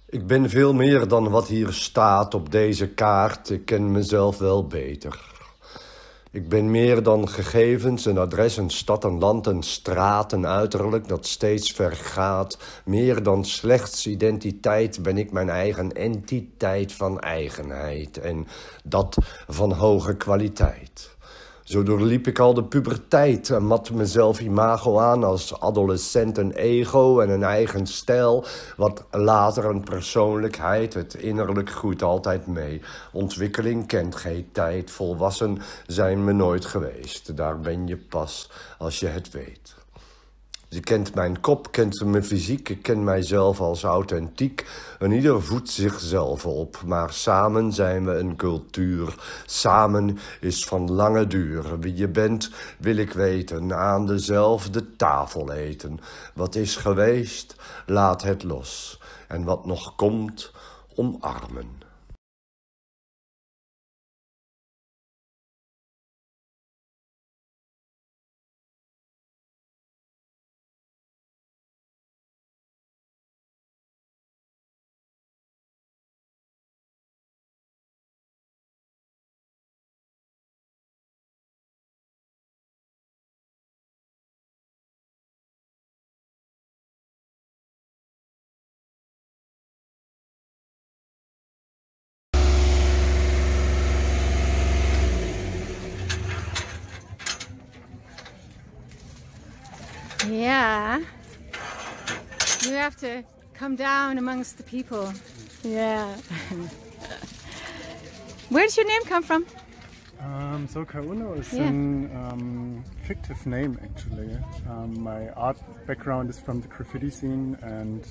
Ik ben veel meer dan wat hier staat op deze kaart. Ik ken mezelf wel beter. Ik ben meer dan gegevens, een adres, een stad, een land, een straat, een uiterlijk dat steeds vergaat. Meer dan slechts identiteit ben ik mijn eigen entiteit van eigenheid. En dat van hoge kwaliteit. Zo doorliep ik al de puberteit en mat mezelf imago aan als adolescent een ego en een eigen stijl, wat later een persoonlijkheid, het innerlijk groeit altijd mee. Ontwikkeling kent geen tijd, volwassen zijn me nooit geweest. Daar ben je pas als je het weet. Je kent mijn kop, kent mijn fysiek, ik ken mijzelf als authentiek. En ieder voedt zichzelf op, maar samen zijn we een cultuur. Samen is van lange duur. Wie je bent, wil ik weten, aan dezelfde tafel eten. Wat is geweest, laat het los. En wat nog komt, omarmen. Yeah, you have to come down amongst the people. Yeah. Where does your name come from? So Kauno is a fictive name actually. My art background is from the graffiti scene and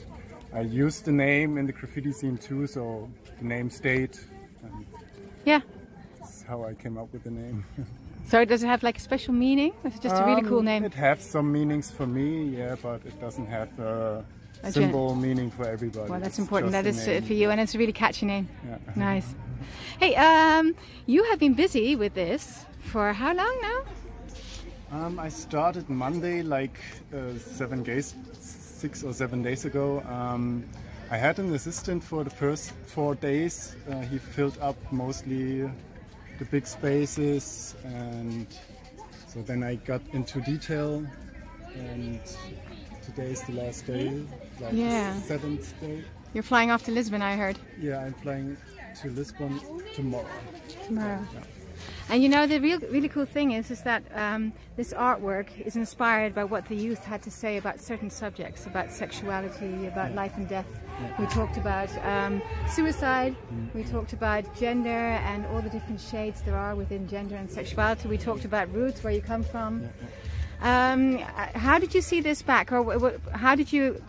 I used the name in the graffiti scene too, so the name stayed. And yeah. That's how I came up with the name. So does it have like a special meaning? Or is it just a really cool name? It has some meanings for me, yeah, but it doesn't have a symbol meaning for everybody. Well, that's important. That is for you, and it's a really catchy name. Yeah. Nice. Hey, you have been busy with this for how long now? I started Monday, like 6 or 7 days ago. I had an assistant for the first 4 days. He filled up mostly the big spaces, and so then I got into detail, and today is the last day, like the 7th day. You're flying off to Lisbon, I heard. Yeah, I'm flying to Lisbon tomorrow. Tomorrow. Yeah. And you know, the really cool thing is that this artwork is inspired by what the youth had to say about certain subjects, about sexuality, about life and death. We talked about suicide, we talked about gender and all the different shades there are within gender and sexuality. We talked about roots, where you come from. How did you see this back, or how did you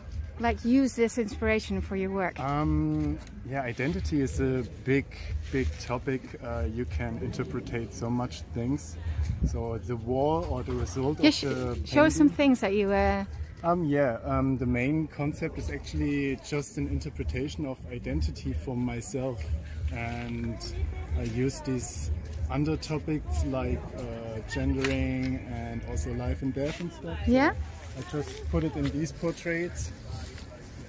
use this inspiration for your work? Yeah, identity is a big topic. You can interpret so much things. So the war or the result of the show us some things that you the main concept is actually just an interpretation of identity for myself, and I use these under topics like gendering and also life and death and stuff. Yeah. I just put it in these portraits.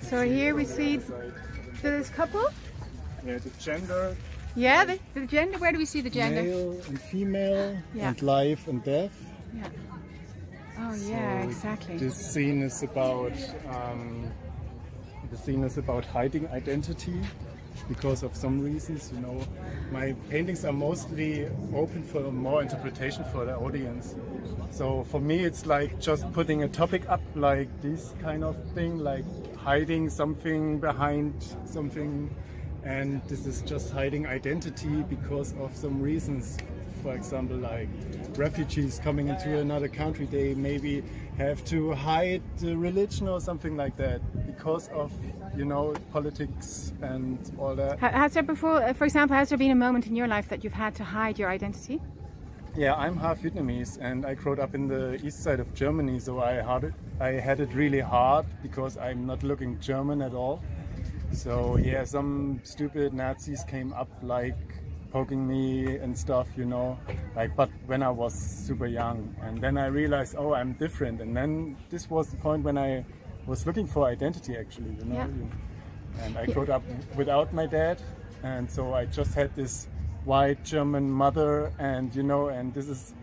So here we see this couple. Yeah, the gender. Yeah, the gender. Where do we see the gender? Male and female, and life and death. Yeah. Oh yeah, exactly. This scene is about hiding identity because of some reasons. You know, my paintings are mostly open for more interpretation for the audience. So for me, it's like just putting a topic up, like this kind of thing, like hiding something behind something, and this is just hiding identity because of some reasons. For example, like refugees coming into another country, they maybe have to hide the religion or something like that because of, you know, politics and all that. Has there before, for example, has there been a moment in your life that you've had to hide your identity? Yeah, I'm half Vietnamese and I grew up in the east side of Germany, so I had it really hard because I'm not looking German at all. So yeah, some stupid Nazis came up like poking me and stuff, you know, like, but when I was super young, and then I realized, oh, I'm different, and then this was the point when I was looking for identity actually, you know. And I grew up without my dad, and so I just had this white German mother, and you know, and this is,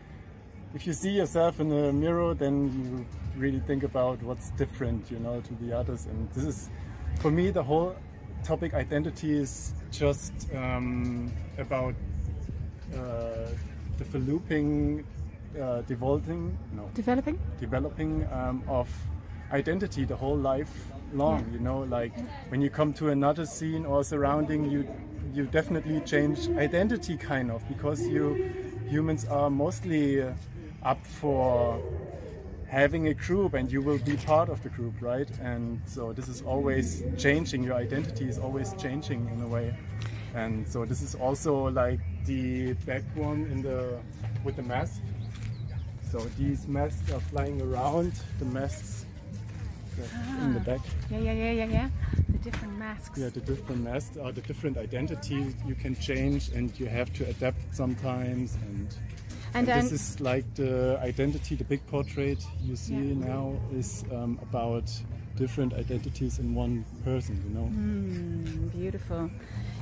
if you see yourself in the mirror, then you really think about what's different, you know, to the others. And this is, for me, the whole topic identity is just about developing of identity the whole life long. You know, like when you come to another scene or surrounding, you definitely change identity, kind of, because humans are mostly up for having a group, and you will be part of the group, right? And so this is always changing. Your identity is always changing in a way. And so this is also like the back one with the mask. So these masks are flying around, the masks in the back. Yeah. The different masks. Yeah, the different masks are the different identities you can change, and you have to adapt sometimes. And this is like the identity, the big portrait you see now is about different identities in one person, you know. Beautiful.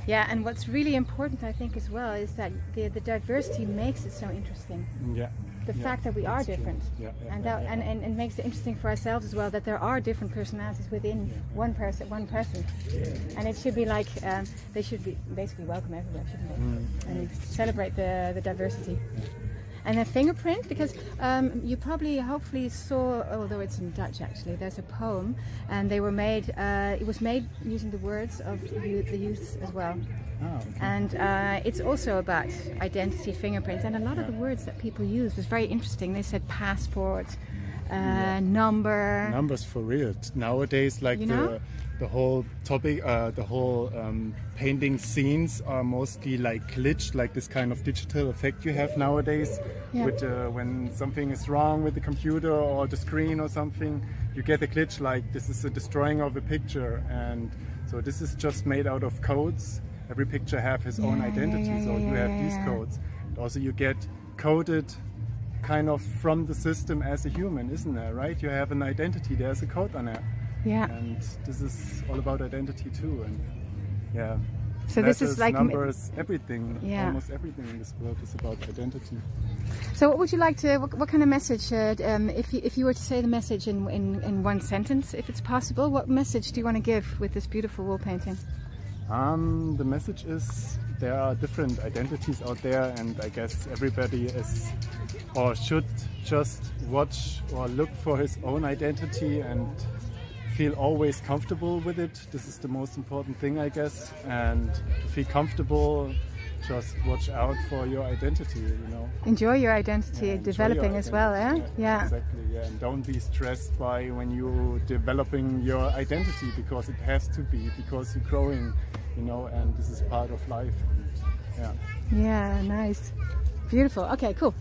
Yeah, and what's really important, I think, as well, is that the diversity makes it so interesting. Yeah. The fact that we are different, and makes it interesting for ourselves as well, that there are different personalities within one person, and it should be like they should be basically welcome everywhere, shouldn't they? And celebrate the diversity. And a fingerprint, because you probably hopefully saw, although it's in Dutch actually, there's a poem, and they were made, it was made using the words of the youth as well. Oh, okay. And it's also about identity, fingerprints, and a lot of the words that people use was very interesting. They said passport, number. Numbers for real. Nowadays, like, you know? The whole topic, the whole painting scenes are mostly like glitch, like this kind of digital effect you have nowadays. With when something is wrong with the computer or the screen or something, you get a glitch, like this is a destroying of a picture. And so this is just made out of codes. Every picture have his own identity, so you have these codes. And also you get coded kind of from the system as a human, isn't there, right? You have an identity, there's a code on it. Yeah. And this is all about identity too, and yeah. So letters, this is like numbers, everything. Almost everything in this world is about identity. So what would you like to? What kind of message? If you were to say the message in one sentence, if it's possible, what message do you want to give with this beautiful wall painting? The message is there are different identities out there, and I guess everybody is or should just watch or look for his own identity and feel always comfortable with it. This is the most important thing, I guess. And to feel comfortable, just watch out for your identity, you know. Enjoy your identity, developing as well, eh? Yeah. Exactly, yeah. And don't be stressed by when you're developing your identity, because it has to be, because you're growing, you know, and this is part of life. Yeah. Yeah, nice. Beautiful. Okay, cool.